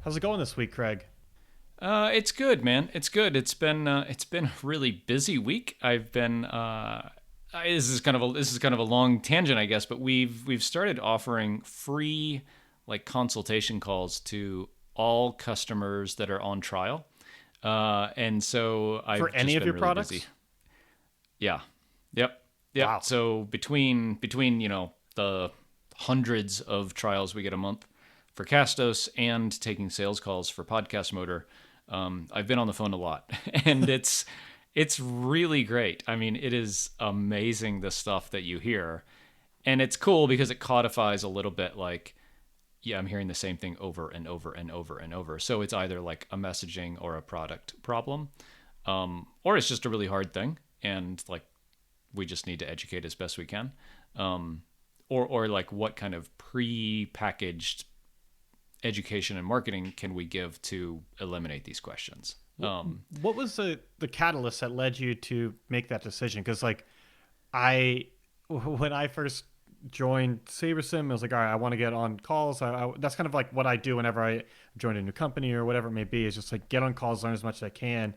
How's it going this week, Craig? It's good, man. It's good. It's been a really busy week. I've been this is kind of a long tangent, I guess, but we've started offering free like consultation calls to all customers that are on trial, and so For I've any just of been your really busy. products? Yeah, yep, yep. Wow. So between the hundreds of trials we get a month for Castos and taking sales calls for Podcast Motor, I've been on the phone a lot, and it's really great. I mean, it is amazing the stuff that you hear, and it's cool because it codifies a little bit like, yeah, I'm hearing the same thing over and over and over and over. So it's either like a messaging or a product problem, or it's just a really hard thing, and like we just need to educate as best we can, um, or like what kind of pre-packaged education and marketing can we give to eliminate these questions? What was the catalyst that led you to make that decision? Because I, when I first joined SaberSim, I was like, all right, I want to get on calls. That's kind of like what I do whenever I join a new company or whatever it may be. Is just like get on calls, learn as much as I can,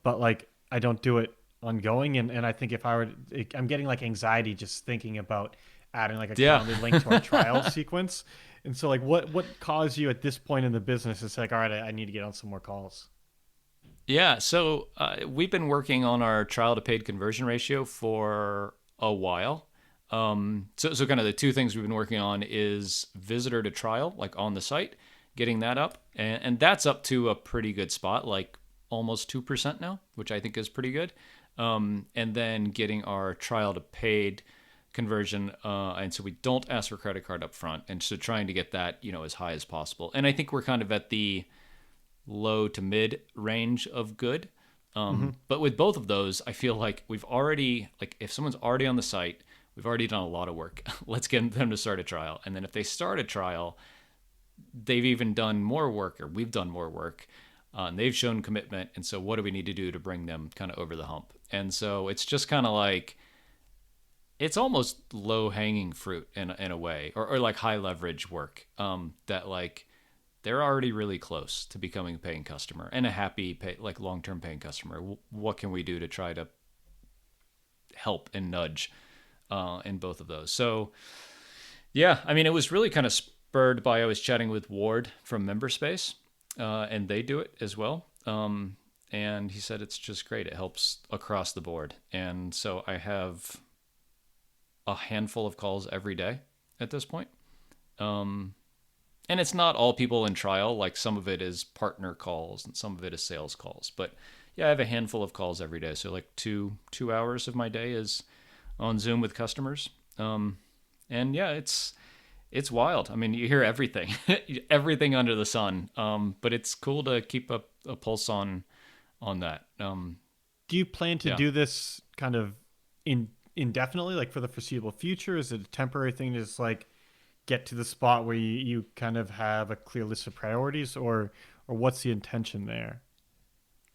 but like I don't do it ongoing. And I think if I were, I'm getting like anxiety just thinking about adding like a Yeah. calendar link to our trial sequence. And so like what caused you at this point in the business to say like, all right, I need to get on some more calls. Yeah, so we've been working on our trial to paid conversion ratio for a while. So kind of the two things we've been working on is visitor to trial, like on the site, getting that up, and that's up to a pretty good spot, like almost 2% now, which I think is pretty good. And then getting our trial to paid conversion, and so we don't ask for credit card up front, and so trying to get that as high as possible. And I think we're kind of at the low to mid range of good. Mm-hmm. But with both of those, I feel like we've already, like, if someone's already on the site, we've already done a lot of work. Let's get them to start a trial. And then if they start a trial, they've even done more work, or we've done more work, and they've shown commitment. And so, what do we need to do to bring them kind of over the hump? And so, it's just kind of like, it's almost low hanging fruit in a way, or like high leverage work, that like they're already really close to becoming a paying customer and a happy like long-term paying customer. What can we do to try to help and nudge in both of those? So yeah, I mean, it was really kind of spurred by, I was chatting with Ward from Memberspace, and they do it as well. And he said it's just great. It helps across the board. And so I have a handful of calls every day at this point. Um, and it's not all people in trial. Like, some of it is partner calls and some of it is sales calls. But yeah, I have a handful of calls every day. So like two hours of my day is on Zoom with customers. And yeah, it's wild. I mean, you hear everything, everything under the sun. But it's cool to keep a pulse on that. Do you plan to Yeah. do this kind of indefinitely, like for the foreseeable future? Is it a temporary thing to just like get to the spot where you kind of have a clear list of priorities, or what's the intention there?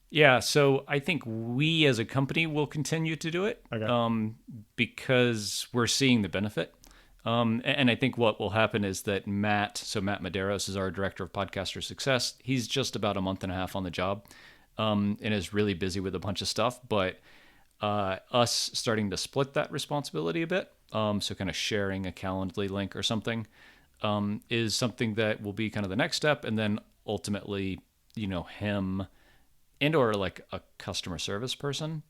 Yeah, so I think we as a company will continue to do it, Okay. because we're seeing the benefit. And I think what will happen is that Matt Medeiros is our director of podcaster success. He's just about a month and a half on the job, and is really busy with a bunch of stuff. But us starting to split that responsibility a bit, so kind of sharing a Calendly link or something, is something that will be kind of the next step. And then ultimately, him and or like a customer service person,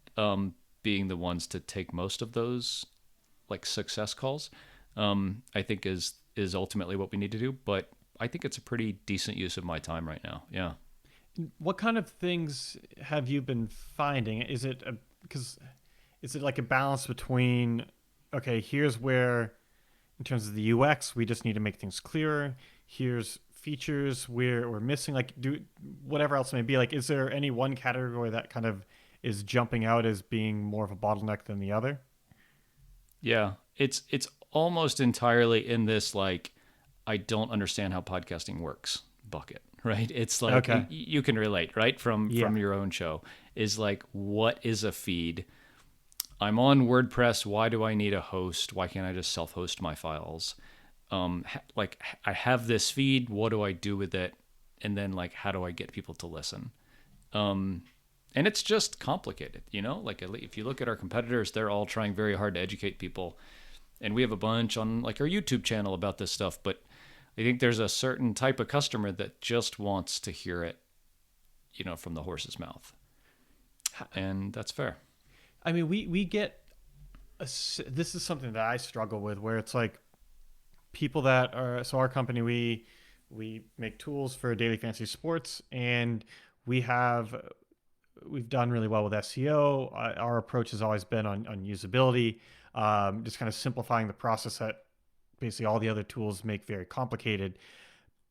being the ones to take most of those like success calls, I think is ultimately what we need to do. But I think it's a pretty decent use of my time right now. Yeah. What kind of things have you been finding? Because is it like a balance between, okay, here's where in terms of the UX we just need to make things clearer. Here's features where we're missing, like do whatever else it may be. Like, is there any one category that kind of is jumping out as being more of a bottleneck than the other? Yeah. It's almost entirely in this like, I don't understand how podcasting works bucket, right? It's like Okay. you can relate, right? Yeah. From your own show, is like, what is a feed? I'm on WordPress. Why do I need a host? Why can't I just self-host my files? Like, I have this feed. What do I do with it? and then like how do I get people to listen? Um, and it's just complicated, you know. Like if you look at our competitors, they're all trying very hard to educate people, and we have a bunch on like our YouTube channel about this stuff. But I think there's a certain type of customer that just wants to hear it, you know, from the horse's mouth, and that's fair. I mean, we get this is something that I struggle with, where it's like people that are so our company we make tools for daily fantasy sports, and we have we've done really well with SEO. Our approach has always been on usability, just kind of simplifying the process that basically all the other tools make very complicated.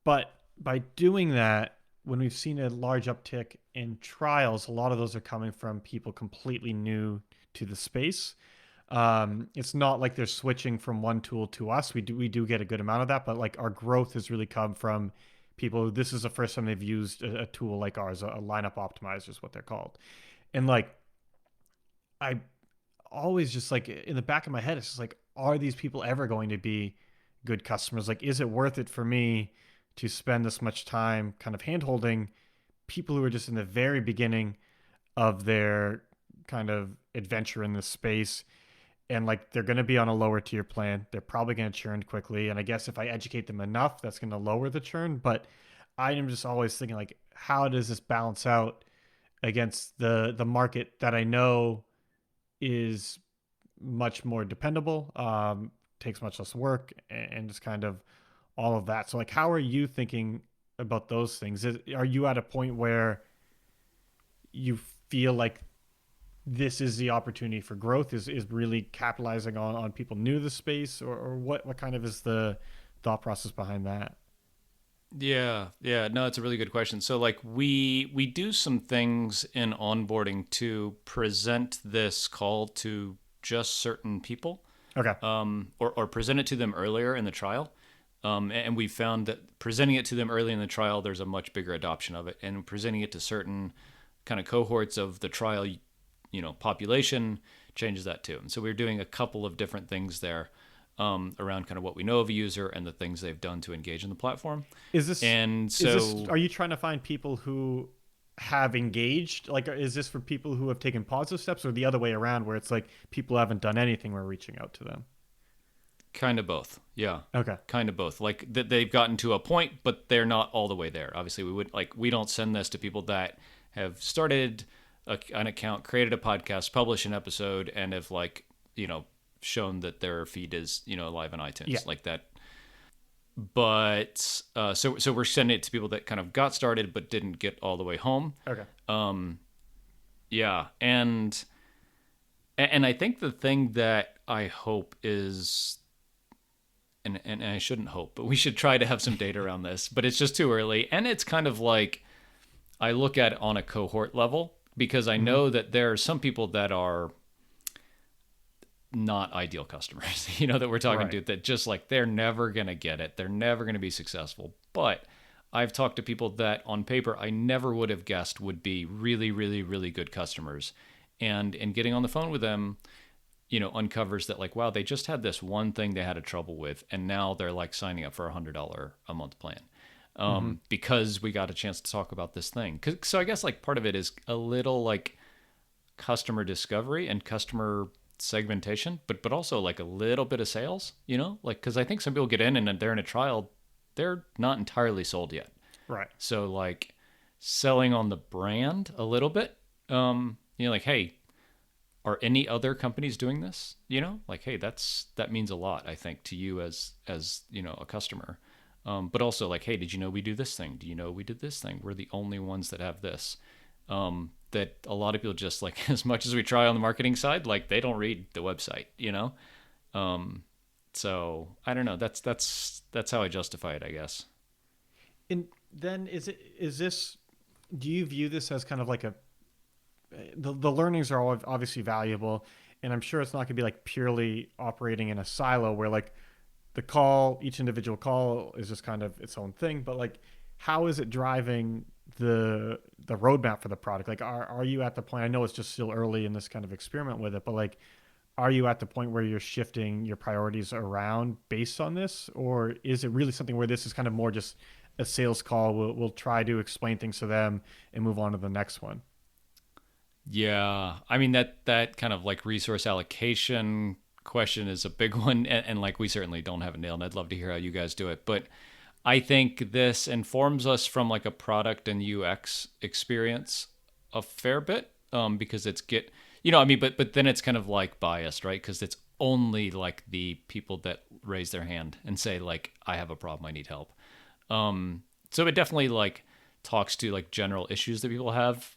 But by doing that, when we've seen a large uptick in trials, a lot of those are coming from people completely new to the space. It's not like they're switching from one tool to us. We do get a good amount of that, but like our growth has really come from people. This is the first time they've used a tool like ours, a lineup optimizer is what they're called. And like I always just like in the back of my head, it's just like, are these people ever going to be good customers? Like, is it worth it for me to spend this much time kind of hand holding people who are just in the very beginning of their kind of adventure in this space? And like they're going to be on a lower tier plan. They're probably going to churn quickly. And I guess if I educate them enough, that's going to lower the churn. But I am just always thinking like, how does this balance out against the market that I know is much more dependable, takes much less work, and just kind of all of that. So like, how are you thinking about those things? Are you at a point where you feel like this is the opportunity for growth, is really capitalizing on people new to the space, or what kind of is the thought process behind that? Yeah, yeah, no, it's a really good question. So like we do some things in onboarding to present this call to just certain people, Okay. or present it to them earlier in the trial. And we found that presenting it to them early in the trial, there's a much bigger adoption of it, and presenting it to certain kind of cohorts of the trial, you know, population changes that too. And so we're doing a couple of different things there, around kind of what we know of a user and the things they've done to engage in the platform. Is this And is this so are you trying to find people who have engaged? Like, is this for people who have taken positive steps, or the other way around, where it's like people haven't done anything, we're reaching out to them? kind of both. Yeah. Okay. Kind of both. Like that they've gotten to a point, but they're not all the way there. Obviously, we don't send this to people that have started an account, created a podcast, published an episode, and have like, you know, shown that their feed is, you know, live on iTunes, Yeah. like that. But so we're sending it to people that kind of got started but didn't get all the way home. Okay. Yeah, and I think the thing that I hope is, and I shouldn't hope, but we should try to have some data around this, but it's just too early. And it's kind of like I look at it on a cohort level, because I know that there are some people that are not ideal customers, you know, that we're talking Right. to, that just like they're never going to get it. They're never going to be successful. But I've talked to people that on paper I never would have guessed would be really, really, really good customers. And in getting on the phone with them, you know, uncovers that like, wow, they just had this one thing they had a trouble with, and now they're like signing up for $100 a month plan, Mm-hmm. because we got a chance to talk about this thing. So I guess like part of it is a little like customer discovery and customer segmentation, but also like a little bit of sales, you know, like because I think some people get in and they're in a trial, they're not entirely sold yet. Right. So like selling on the brand a little bit, you know, like hey, are any other companies doing this? You know, like hey, that means a lot, I think, to you as you know, a customer. But also like hey, did you know we do this thing? Do you know we did this thing? We're the only ones that have this. That a lot of people just like as much as we try on the marketing side, like they don't read the website, you know. Um, so I don't know. That's how I justify it, I guess. And then is this? Do you view this as kind of like a the learnings are all obviously valuable, and I'm sure it's not going to be like purely operating in a silo where like the call, each individual call is just kind of its own thing. But like, how is it driving the roadmap for the product? Like, are you at the point? I know it's just still early in this kind of experiment with it, but like, are you at the point where you're shifting your priorities around based on this, or is it really something where this is kind of more just a sales call, we'll try to explain things to them and move on to the next one. Yeah, I mean that kind of like resource allocation question is a big one, and like we certainly don't have it nailed. I'd love to hear how you guys do it, but I think this informs us from like a product and UX experience a fair bit, because it's get I mean, but then it's kind of like biased, right? Because it's only like the people that raise their hand and say like I have a problem, I need help. So it definitely like talks to like general issues that people have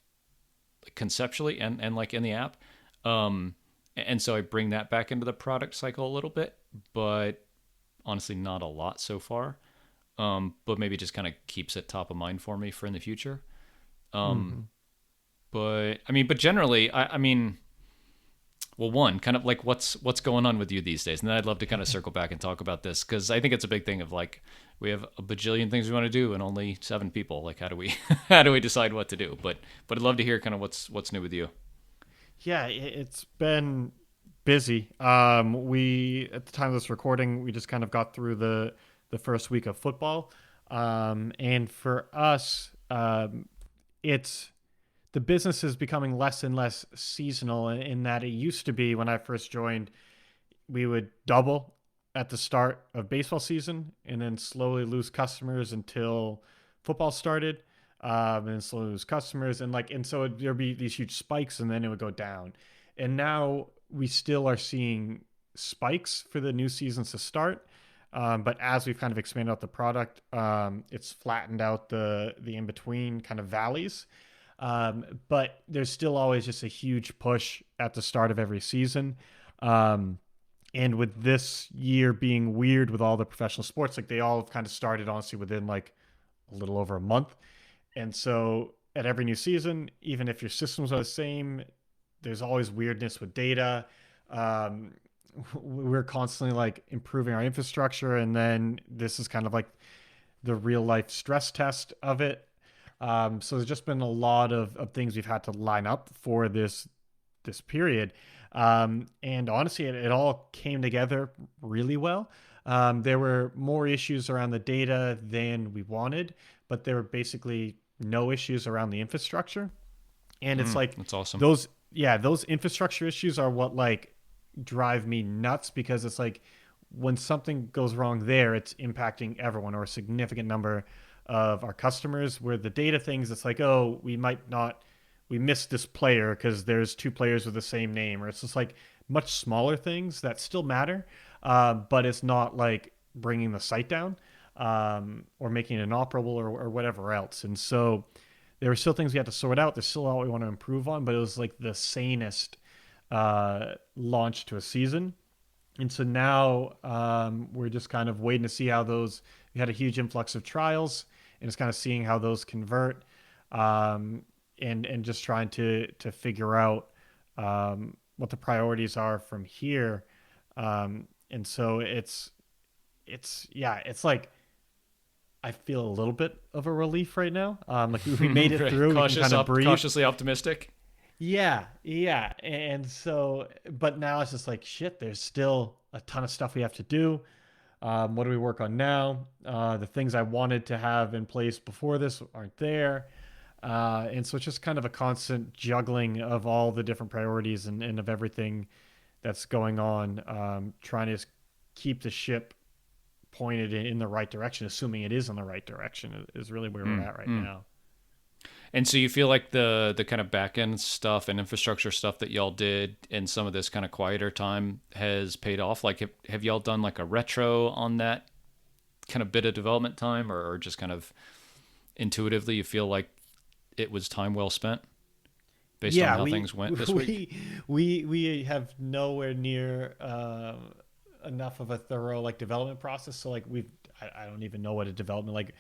conceptually and like in the app. And so I bring that back into the product cycle a little bit, but honestly, not a lot so far. But maybe just kind of keeps it top of mind for me for in the future. Um, Hmm. but I mean, but generally, I mean, well, one kind of like what's going on with you these days, and then I'd love to kind of circle back and talk about this because I think it's a big thing of like we have a bajillion things we want to do and only 7 people. Like, how do we how do we decide what to do? But I'd love to hear kind of what's new with you. Yeah, it's been busy. We at the time of this recording, we just kind of got through the first week of football, and for us, it's the business is becoming less and less seasonal in that it used to be when I first joined, we would double at the start of baseball season and then slowly lose customers until football started, and slowly lose customers and so there'd be these huge spikes and then it would go down. And now we still are seeing spikes for the new seasons to start. But as we've kind of expanded out the product, it's flattened out the in between kind of valleys. But there's still always just a huge push at the start of every season. Um, and with this year being weird with all the professional sports, like they all have kind of started honestly within like a little over a month. And so at every new season, even if your systems are the same, there's always weirdness with data. Um, we're constantly like improving our infrastructure. And then this is kind of like the real life stress test of it. So there's just been a lot of things we've had to line up for this period. And honestly, it all came together really well. There were more issues around the data than we wanted, but there were basically no issues around the infrastructure. And it's like That's awesome. those, yeah, those infrastructure issues are what like drive me nuts because it's like when something goes wrong there, it's impacting everyone or a significant number of our customers. Where the data things, it's like, oh, we might not, we missed this player because there's two players with the same name, or it's just like much smaller things that still matter, but it's not like bringing the site down, or making it inoperable or whatever else. And so there were still things we had to sort out. There's still a lot we want to improve on, but it was like the sanest launch to a season. And so now, we're just kind of waiting to see how those. We had a huge influx of trials, and it's kind of seeing how those convert, um, and just trying to figure out, what the priorities are from here. And so it's yeah, it's like I feel a little bit of a relief right now. Like we made it Right. through. We can kind of breathe. Cautiously optimistic. Yeah, yeah. And so, but now it's just like, shit, there's still a ton of stuff we have to do. What do we work on now? The things I wanted to have in place before this aren't there. And so it's just kind of a constant juggling of all the different priorities and of everything that's going on, trying to keep the ship pointed in the right direction, assuming it is in the right direction, is really where we're Mm, at right mm. now. And so you feel like the kind of back end stuff and infrastructure stuff that y'all did in some of this kind of quieter time has paid off. Like, have y'all done like a retro on that kind of bit of development time, or just kind of intuitively you feel like it was time well spent based on Yeah, how things went this week? we have nowhere near, enough of a thorough like development process. So like I don't even know what a development like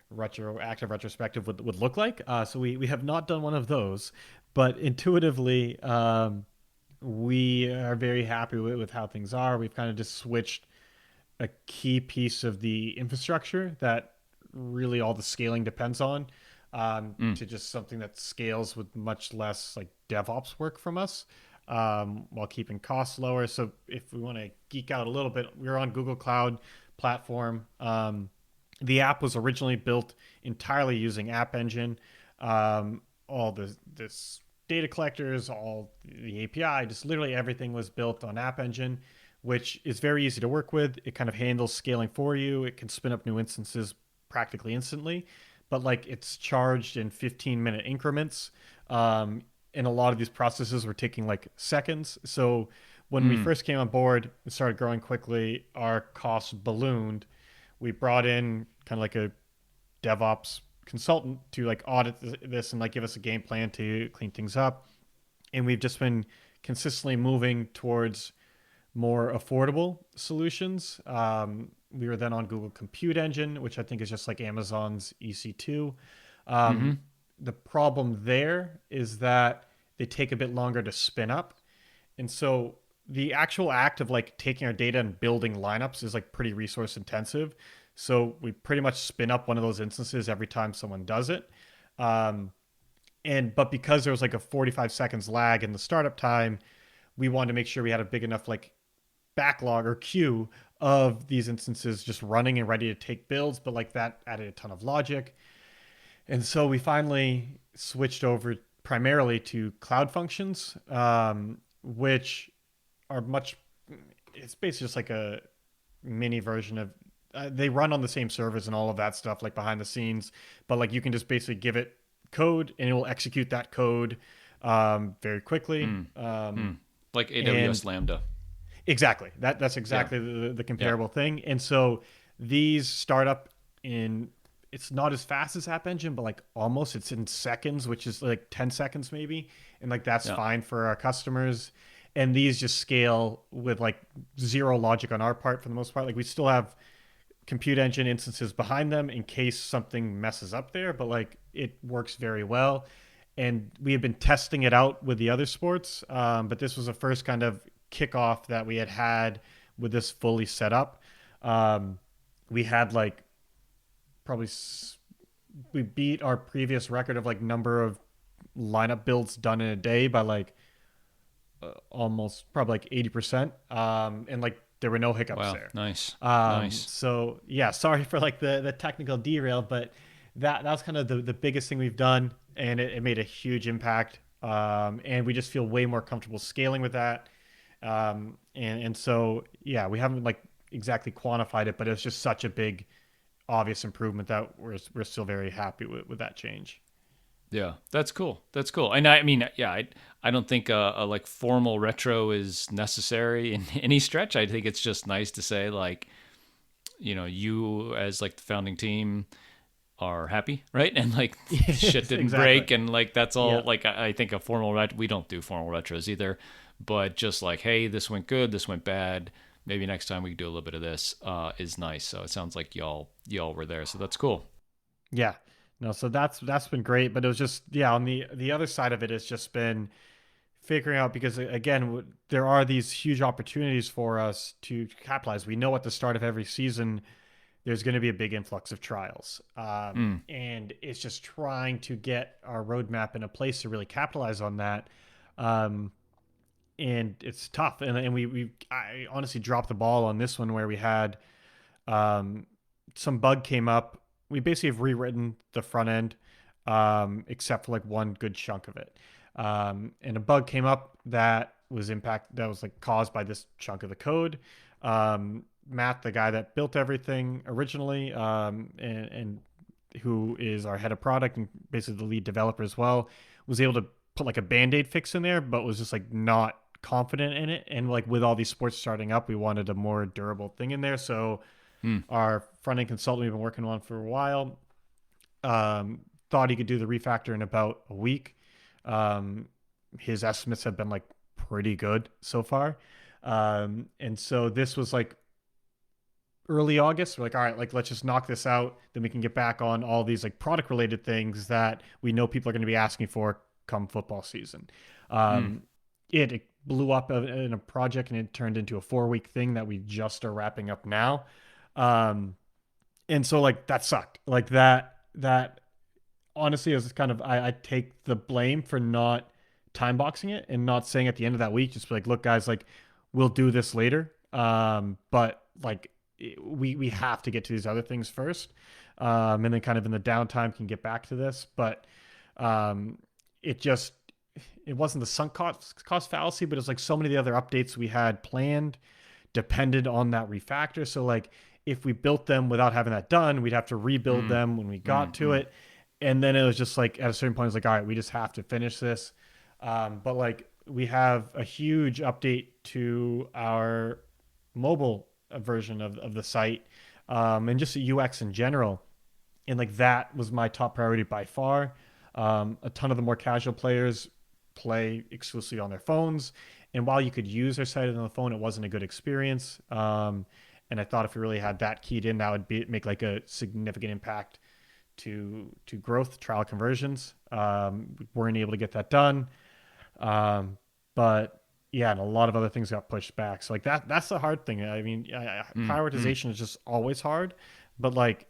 retroactive retrospective would look like. So we have not done one of those, but intuitively, we are very happy with how things are. We've kind of just switched a key piece of the infrastructure that really all the scaling depends on, Mm. to just something that scales with much less like DevOps work from us, while keeping costs lower. So if we want to geek out a little bit, we're on Google Cloud platform. The app was originally built entirely using App Engine. All this data collectors, all the API, just literally everything was built on App Engine, which is very easy to work with. It kind of handles scaling for you. It can spin up new instances practically instantly, but like it's charged in 15-minute increments. And a lot of these processes were taking like seconds. So when we Mm. first came on board and started growing quickly, our costs ballooned. We brought in kind of like a DevOps consultant to like audit this and like give us a game plan to clean things up. And we've just been consistently moving towards more affordable solutions. We were then on Google Compute Engine, which I think is just like Amazon's EC2. Mm-hmm. Um, the problem there is that they take a bit longer to spin up. And so the actual act of like taking our data and building lineups is like pretty resource intensive. So we pretty much spin up one of those instances every time someone does it. Um, but because there was like a 45 seconds lag in the startup time, we wanted to make sure we had a big enough like backlog or queue of these instances just running and ready to take builds. But like that added a ton of logic. And so we finally switched over primarily to cloud functions, which are much, it's basically just like a mini version of, they run on the same servers and all of that stuff, like behind the scenes, but like you can just basically give it code and it will execute that code very quickly. Mm. Mm. Like And AWS Lambda. exactly that's Yeah. exactly the Yeah. comparable thing. And so these start up in, it's not as fast as App Engine, but like almost it's in seconds, which is like 10 seconds maybe. And like that's Yeah. fine for our customers. And these just scale with like zero logic on our part for the most part. Like we still have compute engine instances behind them in case something messes up there, but like it works very well. And we have been testing it out with the other sports, but this was the first kind of kickoff that we had with this fully set up. Um, we had like probably we beat our previous record of like number of lineup builds done in a day by like almost probably like 80%. And like there were no hiccups Wow. there. Nice. Nice. So yeah, sorry for like the technical derail, but that was kind of the biggest thing we've done, and it made a huge impact. And we just feel way more comfortable scaling with that. And so yeah, we haven't like exactly quantified it, but it's just such a big obvious improvement that we're still very happy with that change. Yeah, that's cool. That's cool. And I mean, yeah, I don't think a like formal retro is necessary in any stretch. I think it's just nice to say like, you as like the founding team are happy, right? And like shit Yes, didn't exactly. break, and like that's all. Yeah. Like I think a formal we don't do formal retros either, but just like, hey, this went good, this went bad. Maybe next time we can do a little bit of this. Is nice. So it sounds like y'all were there. So that's cool. Yeah. No, so that's been great, but it was just yeah, on the other side of it has just been figuring out because again, there are these huge opportunities for us to capitalize. We know at the start of every season there's going to be a big influx of trials. Mm, And it's just trying to get our roadmap in a place to really capitalize on that. Um, and it's tough. And I honestly dropped the ball on this one where we had um, some bug came up. We basically have rewritten the front end, except for like one good chunk of it. And a bug came up that was like caused by this chunk of the code. Matt, the guy that built everything originally, and who is our head of product and basically the lead developer as well, was able to put like a band-aid fix in there, but was just like not confident in it. And like with all these sports starting up, we wanted a more durable thing in there. So mm, our front end consultant we've been working on for a while thought he could do the refactor in about a week. Um, his estimates have been like pretty good so far. And so this was like early August. We're like, all right, like let's just knock this out. Then we can get back on all these like product related things that we know people are going to be asking for come football season. mm. Um, it blew up in a project and it turned into a 4 week thing that we just are wrapping up now. Um, and so like that sucked. Like that honestly is kind of I take the blame for not time boxing it and not saying at the end of that week, just be like, look, guys, like we'll do this later. But like we have to get to these other things first, and then kind of in the downtime can get back to this. But um, it just it wasn't the sunk cost fallacy, but it's like so many of the other updates we had planned depended on that refactor. So like if we built them without having that done, we'd have to rebuild Mm, them when we got mm, to mm. it. And then it was just like at a certain point, it's like, all right, we just have to finish this. But like we have a huge update to our mobile version of the site, and just the UX in general. And like that was my top priority by far. A ton of the more casual players play exclusively on their phones, and while you could use their site on the phone, it wasn't a good experience. And I thought if we really had that keyed in, that would make like a significant impact to growth, trial conversions. We weren't able to get that done, um, but yeah, and a lot of other things got pushed back. So like that's the hard thing. I mean, Mm, mm. prioritization is just always hard, but like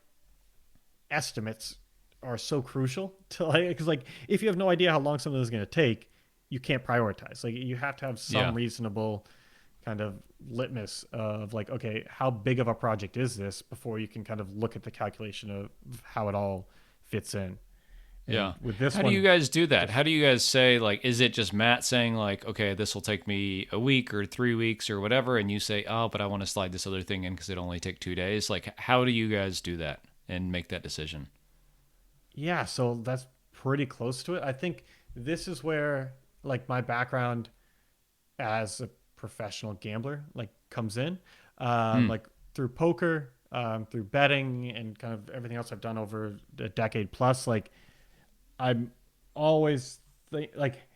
estimates are so crucial to like because like if you have no idea how long something is going to take, you can't prioritize. Like you have to have some Yeah. reasonable kind of litmus of like, okay, how big of a project is this before you can kind of look at the calculation of how it all fits in. And Yeah. with this How do you one, guys do that? just How do you guys say, like, is it just Matt saying, like, okay, this will take me a week or 3 weeks or whatever, and you say, oh, but I want to slide this other thing in because it only take 2 days? Like, how do you guys do that and make that decision? yeah, so that's pretty close to it. I think this is where like my background as a professional gambler like comes in, Hmm. like through poker, through betting, and kind of everything else I've done over a decade plus. Like I'm always like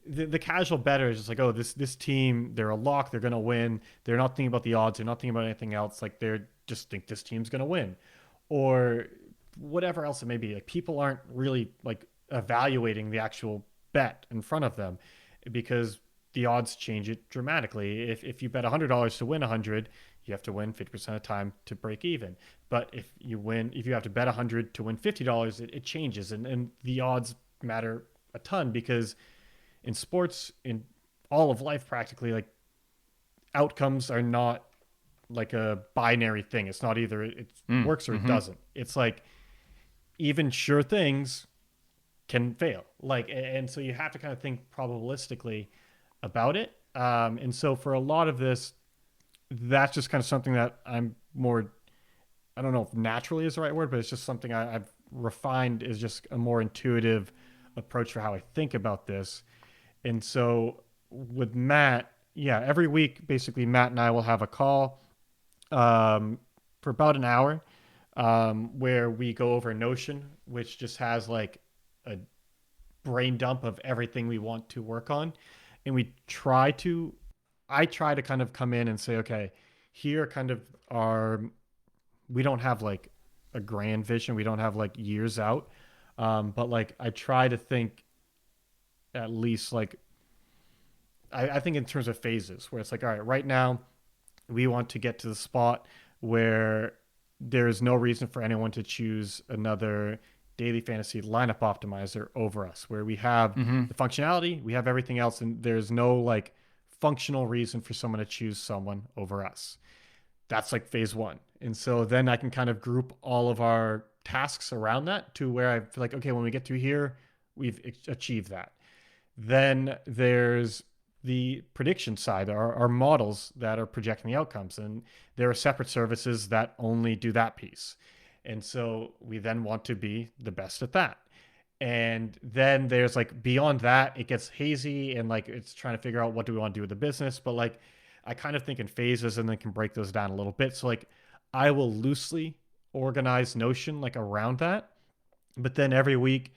the casual better is just like, oh, this team, they're a lock, they're gonna win. They're not thinking about the odds, they're not thinking about anything else. Like they're just think this team's gonna win, or whatever else it may be. Like people aren't really like evaluating the actual bet in front of them because the odds change it dramatically. If you bet $100 to win 100, you have to win 50% of the time to break even. But if you have to bet 100 to win $50, it changes, and the odds matter a ton because in sports, in all of life practically, like outcomes are not like a binary thing. It's not either it Mm, works or it mm-hmm. doesn't. It's like even sure things can fail. Like, and so you have to kind of think probabilistically about it. And so for a lot of this, that's just kind of something that I'm more, I don't know if naturally is the right word, but it's just something I've refined is just a more intuitive approach for how I think about this. And so with Matt, yeah, every week, basically, Matt and I will have a call, um, for about an hour, where we go over Notion, which just has like a brain dump of everything we want to work on. And I try to kind of come in and say, okay, here kind of are, we don't have like a grand vision. We don't have like years out. But like I try to think at least like, I think in terms of phases where it's like, all right, right now we want to get to the spot where there's no reason for anyone to choose another daily fantasy lineup optimizer over us, where we have Mm-hmm. the functionality, we have everything else, and there's no like functional reason for someone to choose someone over us. That's like phase one. And so then I can kind of group all of our tasks around that to where I feel like, okay, when we get through here, we've achieved that. Then there's the prediction side, our models that are projecting the outcomes. And there are separate services that only do that piece. And so we then want to be the best at that. And then there's like beyond that, it gets hazy and like it's trying to figure out what do we want to do with the business. But like I kind of think in phases and then can break those down a little bit. So like I will loosely organize Notion like around that. But then every week,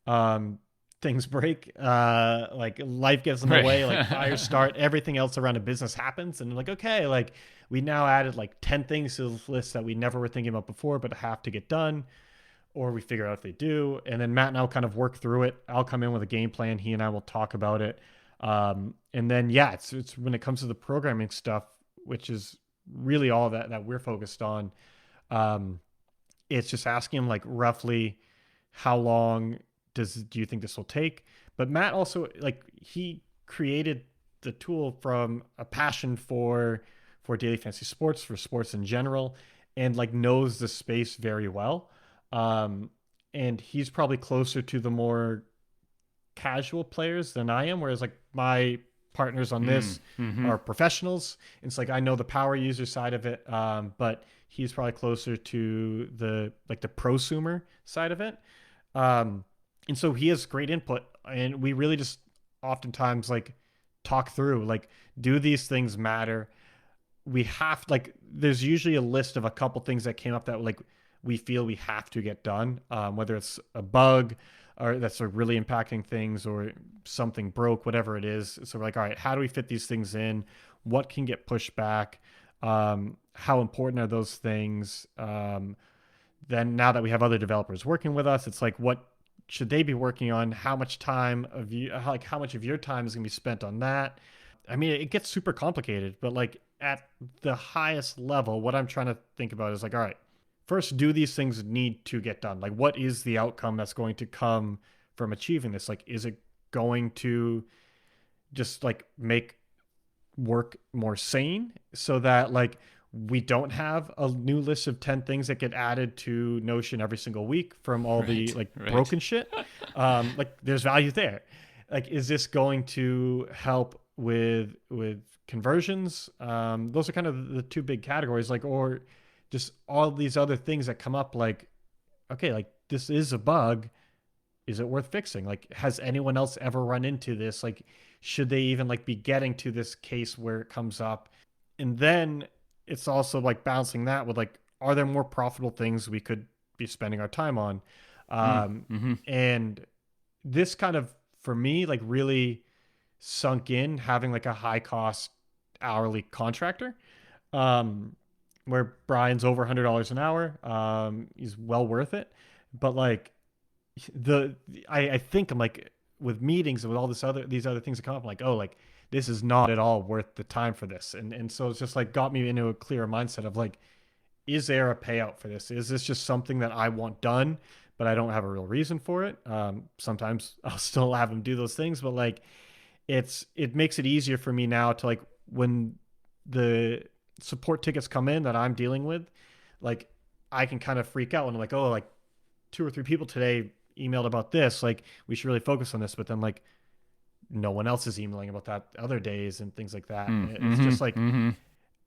um, things break, like life gets in the Right. way, like fires start, everything else around a business happens, and like okay, like we now added like 10 things to the list that we never were thinking about before but have to get done, or we figure out if they do, and then Matt and I'll kind of work through it. I'll come in with a game plan, he and I will talk about it, and then yeah, it's when it comes to the programming stuff, which is really all that we're focused on. um it's just asking him like roughly how long do you think this will take. But Matt also like he created the tool from a passion for for daily fantasy sports, for sports in general, and like knows the space very well. Um, and he's probably closer to the more casual players than I am, whereas like my partners on this Mm-hmm. are professionals. It's like I know the power user side of it, but he's probably closer to the like the prosumer side of it. Um, and so he has great input, and we really just oftentimes like talk through like, do these things matter? We have like there's usually a list of a couple things that came up that like we feel we have to get done, whether it's a bug or that's like really impacting things or something broke, whatever it is. So we're like, all right, how do we fit these things in? What can get pushed back? How important are those things? Then now that we have other developers working with us, it's like, what should they be working on? How much time of you, like how much of your time is going to be spent on that? I mean, it gets super complicated, but like at the highest level, what I'm trying to think about is like, all right, first, do these things need to get done? Like, what is the outcome that's going to come from achieving this? Like, is it going to just like make work more sane so that like we don't have a new list of 10 things that get added to Notion every single week from all the Right. like Right. broken shit? Like there's value there. Like, is this going to help with conversions? Those are kind of the two big categories. Like, or just all these other things that come up. Like, okay, like this is a bug. Is it worth fixing? Like, has anyone else ever run into this? Like, should they even like be getting to this case where it comes up? And then it's also like balancing that with like, are there more profitable things we could be spending our time on? Um, Mm-hmm. and this kind of, for me, like really sunk in having like a high cost hourly contractor, um, where Brian's over $100 an hour. He's well worth it. But like, the I think I'm like, with meetings and with all these other things that come up, I'm like, oh, like this is not at all worth the time for this. And so it's just like got me into a clearer mindset of like, is there a payout for this? Is this just something that I want done, but I don't have a real reason for it? Sometimes I'll still have them do those things, but like it makes it easier for me now to like, when the support tickets come in that I'm dealing with, like I can kind of freak out when I'm like, oh, like two or three people today emailed about this, like we should really focus on this, but then like no one else is emailing about that other days and things like that. It's Mm-hmm. just like Mm-hmm.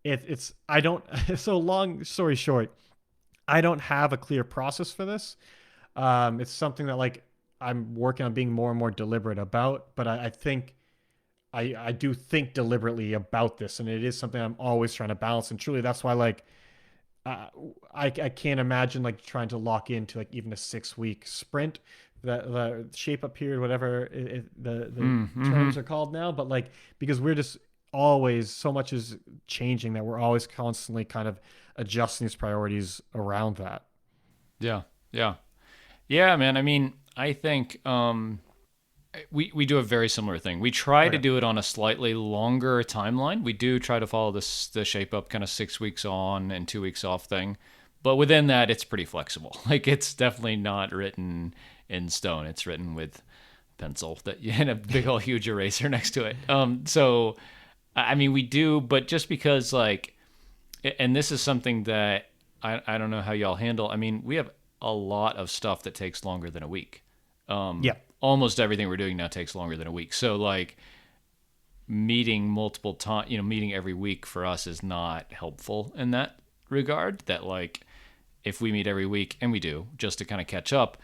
it's I don't so long story short, I don't have a clear process for this. It's something that like I'm working on being more and more deliberate about, but I think I do think deliberately about this, and it is something I'm always trying to balance. And truly, that's why like uh, I can't imagine like trying to lock into like even a 6 week sprint, the shape up period, whatever the Mm-hmm. terms are called now. But like, because we're just always, so much is changing that we're always constantly kind of adjusting these priorities around that. Yeah. Yeah. Yeah, man. I mean, I think we do a very similar thing. We try to Okay. do it on a slightly longer timeline. We do try to follow this the shape up kind of 6 weeks on and 2 weeks off thing, but within that, it's pretty flexible. Like it's definitely not written in stone. It's written with pencil that and a big old huge eraser next to it. So I mean, we do, but just because like, and this is something that I don't know how y'all handle. I mean, we have a lot of stuff that takes longer than a week. Yeah. Almost everything we're doing now takes longer than a week. So like meeting multiple times, meeting every week for us is not helpful in that regard. That like if we meet every week, and we do, just to kind of catch up,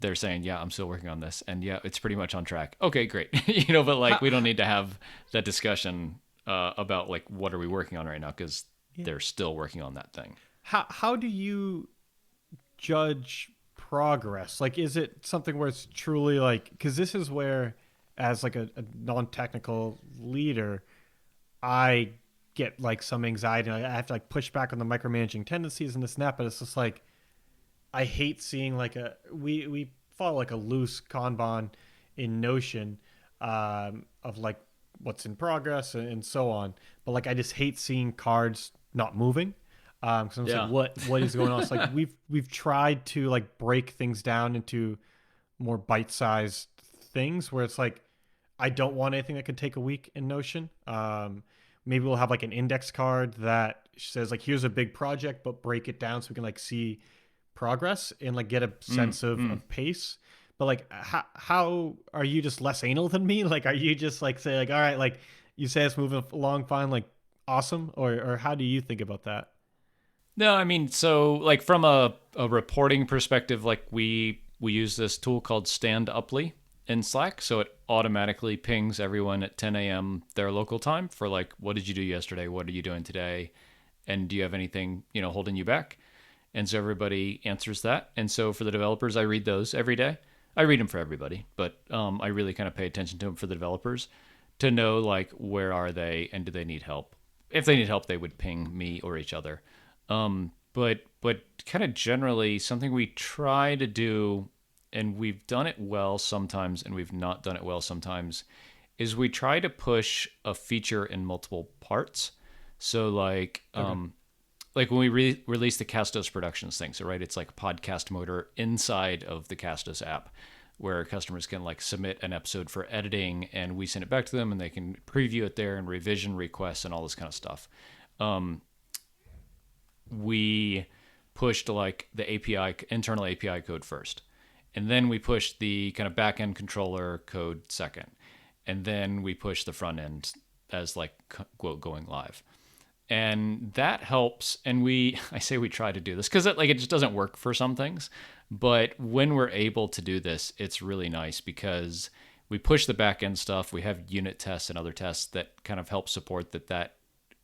they're saying, yeah, I'm still working on this, and yeah, it's pretty much on track. Okay, great. But like How, we don't need to have that discussion about like what are we working on right now because yeah. they're still working on that thing. How do you judge progress? Like, is it something where it's truly like, because this is where, as like a non-technical leader, I get like some anxiety. I have to like push back on the micromanaging tendencies and this and that. But it's just like, I hate seeing like we follow like a loose Kanban in Notion, of like what's in progress and so on. But like I just hate seeing cards not moving. Because I'm just like, Yeah. what is going on? It's like we've tried to like break things down into more bite-sized things where it's like, I don't want anything that could take a week in Notion. maybe we'll have like an index card that says like here's a big project, but break it down so we can like see progress and like get a Mm, sense of mm. pace. But like how are you just less anal than me? Like are you just like say like all right, like you say it's moving along fine, like awesome, or how do you think about that? No, I mean, so like from a reporting perspective, like we use this tool called Stand Uply in Slack, so it automatically pings everyone at 10 a.m. their local time for like, what did you do yesterday? What are you doing today? And do you have anything holding you back? And so everybody answers that. And so for the developers, I read those every day. I read them for everybody, but I really kind of pay attention to them for the developers to know like where are they and do they need help. If they need help, they would ping me or each other. But kind of generally something we try to do, and we've done it well sometimes, and we've not done it well sometimes, is we try to push a feature in multiple parts. So Okay. like when we release the Castos Productions thing, so right, it's like a podcast motor inside of the Castos app, where customers can like submit an episode for editing, and we send it back to them, and they can preview it there and revision requests and all this kind of stuff. We pushed like the API internal API code first, and then we pushed the kind of back end controller code second, and then we pushed the front end as like quote going live, and that helps. And we I say we try to do this because it just doesn't work for some things, but when we're able to do this, it's really nice because we push the back end stuff. We have unit tests and other tests that kind of help support that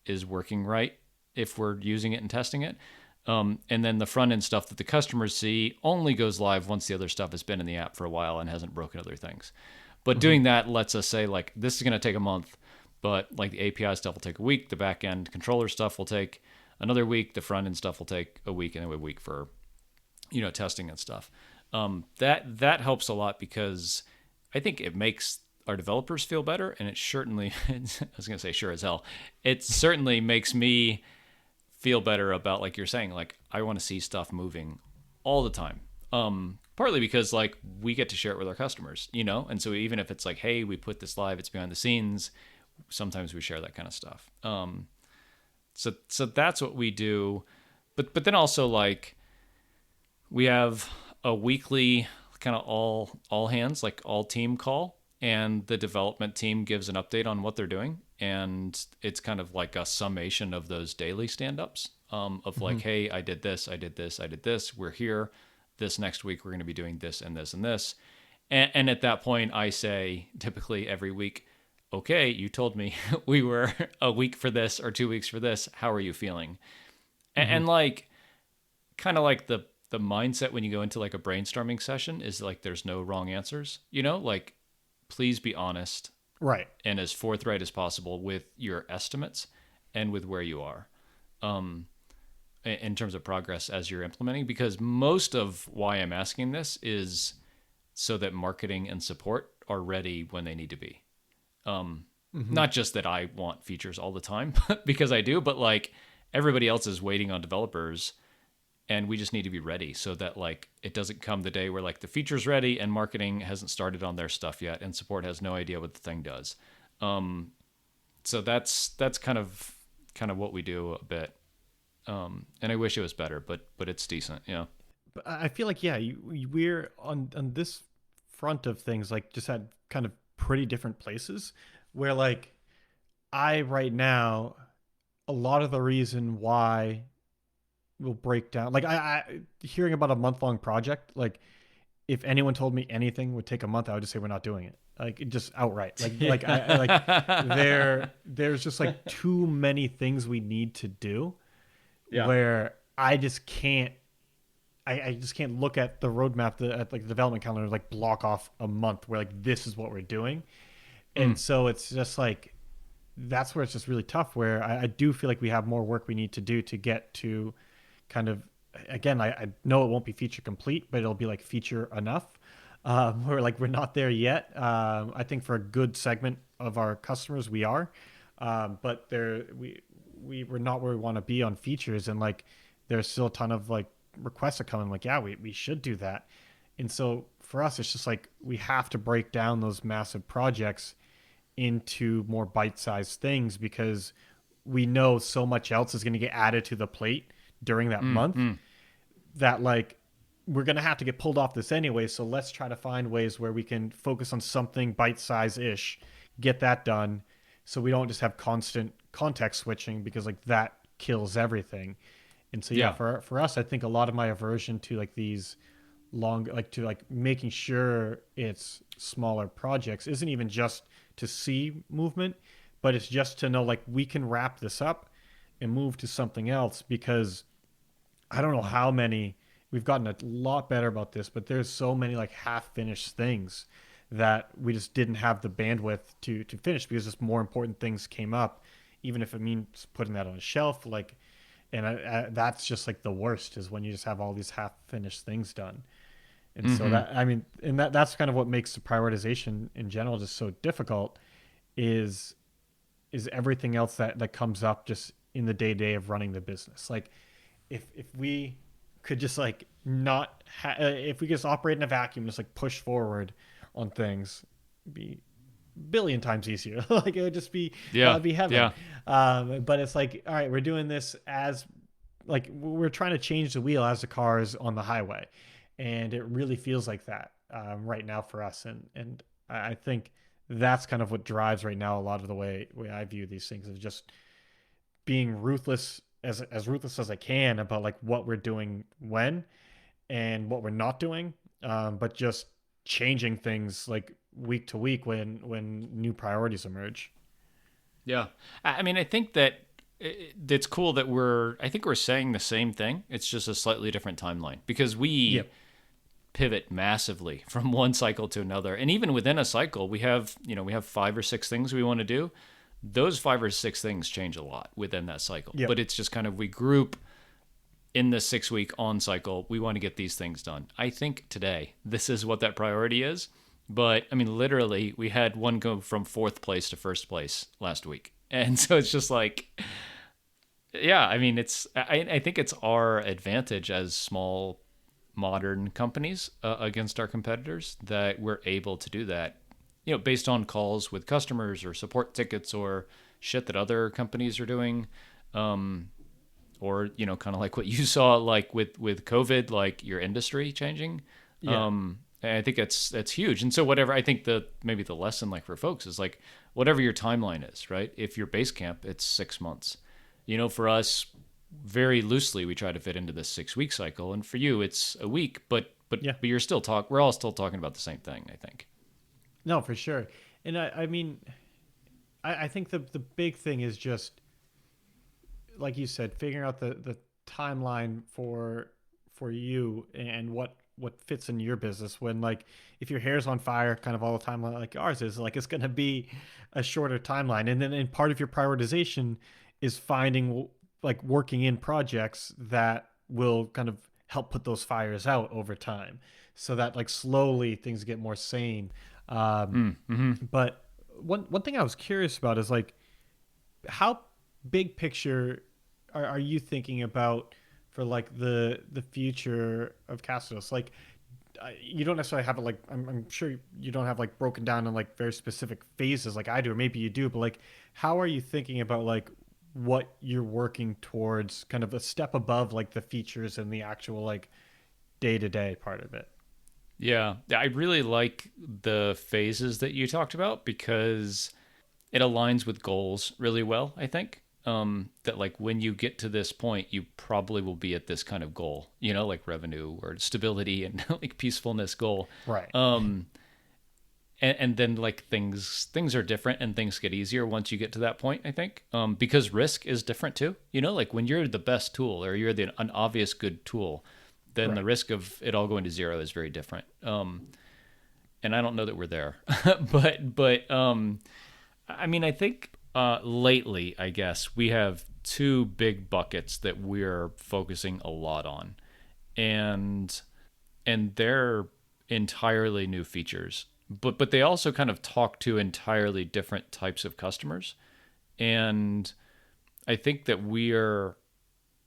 is working right if we're using it and testing it. And then the front end stuff that the customers see only goes live once the other stuff has been in the app for a while and hasn't broken other things. But Hmm. doing that lets us say like this is going to take a month, but like the API stuff will take a week, the back end controller stuff will take another week, the front end stuff will take a week, and then a week for testing and stuff. That helps a lot because I think it makes our developers feel better, and it certainly I was going to say sure as hell, it certainly makes me feel better about like you're saying, like I want to see stuff moving all the time. Partly because like we get to share it with our customers, and so even if it's like, hey, we put this live, it's behind the scenes, sometimes we share that kind of stuff. So that's what we do, but then also like we have a weekly kind of all hands, like all team call, and the development team gives an update on what they're doing, and it's kind of like a summation of those daily stand-ups, of Hmm. like, hey, I did this, I did this, I did this, we're here, this next week we're going to be doing this and this and this. And at that point I say typically every week, okay, you told me we were a week for this or 2 weeks for this, how are you feeling? and, Hmm. and like kind of like the mindset when you go into like a brainstorming session is like there's no wrong answers, like please be honest Right. and as forthright as possible with your estimates and with where you are, um, in terms of progress as you're implementing, because most of why I'm asking this is so that marketing and support are ready when they need to be. Hmm. Not just that I want features all the time because I do, but like everybody else is waiting on developers, and we just need to be ready so that like it doesn't come the day where like the feature's ready and marketing hasn't started on their stuff yet and support has no idea what the thing does. So that's kind of what we do a bit. And I wish it was better, but it's decent. Yeah. But I feel like yeah, we're on this front of things like just at kind of pretty different places where like I right now a lot of the reason why we'll break down like I hearing about a month long project like if anyone told me anything would take a month I would just say we're not doing it like just outright like I like there's just like too many things we need to do Yeah. where I just can't I just can't look at the roadmap, at like the development calendar, like block off a month where like this is what we're doing, Mm. and so it's just like that's where it's just really tough. Where I do feel like we have more work we need to do to get to kind of again. I know it won't be feature complete, but it'll be like feature enough. We're like we're not there yet. I think for a good segment of our customers we are, but there we're not where we want to be on features, and like there's still a ton of like requests that come in. Like yeah, we should do that, and so for us it's just like we have to break down those massive projects into more bite-sized things because we know so much else is going to get added to the plate during that Mm, month mm. that like we're going to have to get pulled off this anyway. So let's try to find ways where we can focus on something bite size ish, get that done. So we don't just have constant context switching because like that kills everything. And so yeah, Yeah. for us, I think a lot of my aversion to like these long like to like making sure it's smaller projects isn't even just to see movement, but it's just to know like we can wrap this up and move to something else because I don't know how many we've gotten a lot better about this, but there's so many like half finished things that we just didn't have the bandwidth to finish because just more important things came up, even if it means putting that on a shelf. Like, and that's just like the worst is when you just have all these half finished things done. And so Mm-hmm. that I mean, and that's kind of what makes the prioritization in general just so difficult is is everything else that comes up just in the day to day of running the business. Like if we could just like not if we could just operate in a vacuum, just like push forward on things, it'd be a billion times easier. Like it would just be that Yeah. would be heaven. Yeah. But it's like all right, we're doing this as like we're trying to change the wheel as the car is on the highway, and it really feels like that right now for us. And I think that's kind of what drives right now a lot of the way I view these things is just being ruthless as ruthless as I can about like what we're doing when and what we're not doing, but just changing things like week to week when new priorities emerge. Yeah. I mean, I think that it's cool that I think we're saying the same thing. It's just a slightly different timeline because we Yep. pivot massively from one cycle to another. And even within a cycle, we have 5 or 6 things we want to do. Those 5 or 6 things change a lot within that cycle. Yep. But it's just kind of we group in the 6 week on cycle, we want to get these things done. I think today, this is what that priority is. But I mean, literally, we had one go from fourth place to first place last week. And so it's just like, yeah, I mean, I think it's our advantage as small modern companies against our competitors that we're able to do that, based on calls with customers or support tickets or shit that other companies are doing. Or kind of like what you saw like with COVID, like your industry changing. Yeah. And I think that's huge. And so whatever, I think maybe the lesson like for folks is like whatever your timeline is, right? If your base camp, it's 6 months. For us, very loosely we try to fit into this 6 week cycle, and for you it's a week, Yeah. but we're all still talking about the same thing, I think. No, for sure. And I mean, I think the big thing is just like you said, figuring out the timeline for you and what fits in your business when like if your hair's on fire kind of all the time like ours is like it's going to be a shorter timeline and then in part of your prioritization is finding like working in projects that will kind of help put those fires out over time so that like slowly things get more sane. um, Mm-hmm. but one thing I was curious about is like how big picture are you thinking about for like the future of Castos? Like, you don't necessarily have it like I'm sure you don't have like broken down in like very specific phases like I do, or maybe you do, but like, how are you thinking about like what you're working towards, kind of a step above like the features and the actual like day to day part of it? Yeah, I really like the phases that you talked about because it aligns with goals really well, I think. That like when you get to this point, you probably will be at this kind of goal, like revenue or stability and like peacefulness goal. Right. Um, and then like things are different and things get easier once you get to that point, I think. Because risk is different too. Like when you're the best tool or you're an obvious good tool, then the Right. risk of it all going to zero is very different. And I don't know that we're there, but I mean, I think lately, I guess we have two big buckets that we're focusing a lot on, and they're entirely new features, but they also kind of talk to entirely different types of customers, and I think that we are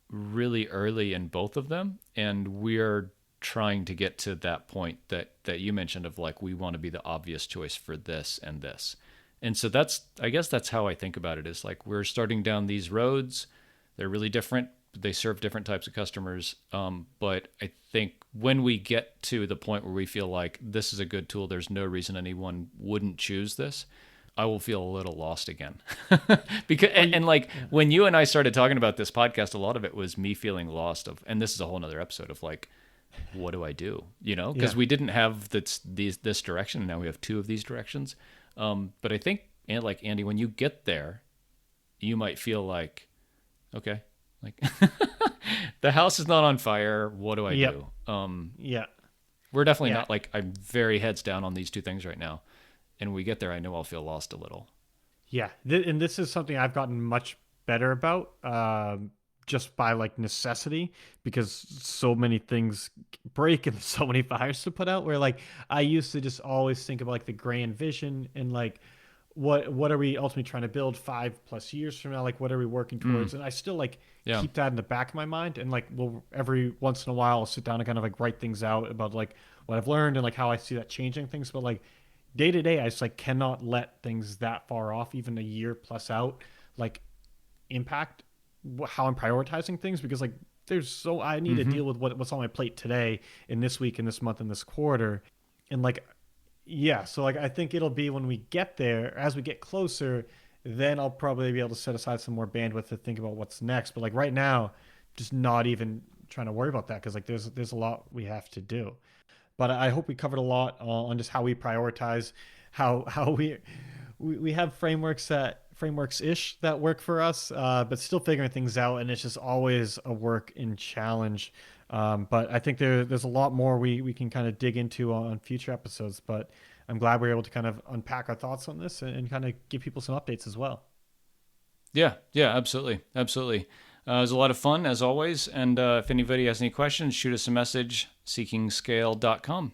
really early in both of them, and we're trying to get to that point that you mentioned of like we want to be the obvious choice for this and this. And so I guess that's how I think about it, is like we're starting down these roads. They're really different. They serve different types of customers. But I think when we get to the point where we feel like this is a good tool, there's no reason anyone wouldn't choose this, I will feel a little lost again. Because and like Yeah. when you and I started talking about this podcast, a lot of it was me feeling lost of, and this is a whole nother episode of like, what do I do? You know, because Yeah. we didn't have this direction, and now we have two of these directions. But I think, and like Andy, when you get there, you might feel like, okay, like the house is not on fire. What do I Yep. do? Yeah. We're definitely Yeah. not like, I'm very heads down on these two things right now. And when we get there, I know I'll feel lost a little. Yeah. And this is something I've gotten much better about, just by like necessity, because so many things break and so many fires to put out. Where like I used to just always think about like the grand vision and like what are we ultimately trying to build 5+ years from now? Like what are we working Mm, towards? And I still like yeah. keep that in the back of my mind. And like well, every once in a while I'll sit down and kind of like write things out about like what I've learned and like how I see that changing things. But like day to day, I just like cannot let things that far off, even a year plus out, like impact how I'm prioritizing things, because like there's so I need to Mm-hmm. deal with what's on my plate today in this week, in this month, in this quarter. And like yeah, so like I think it'll be when we get there, as we get closer, then I'll probably be able to set aside some more bandwidth to think about what's next. But like right now, just not even trying to worry about that, because like there's a lot we have to do. But I hope we covered a lot on just how we prioritize, how we have frameworks ish that work for us, but still figuring things out, and it's just always a work and challenge. But I think there's a lot more we can kind of dig into on future episodes. But I'm glad we're able to kind of unpack our thoughts on this and kind of give people some updates as well. Yeah, yeah, absolutely. Absolutely. It was a lot of fun, as always. And if anybody has any questions, shoot us a message, seekingscale.com.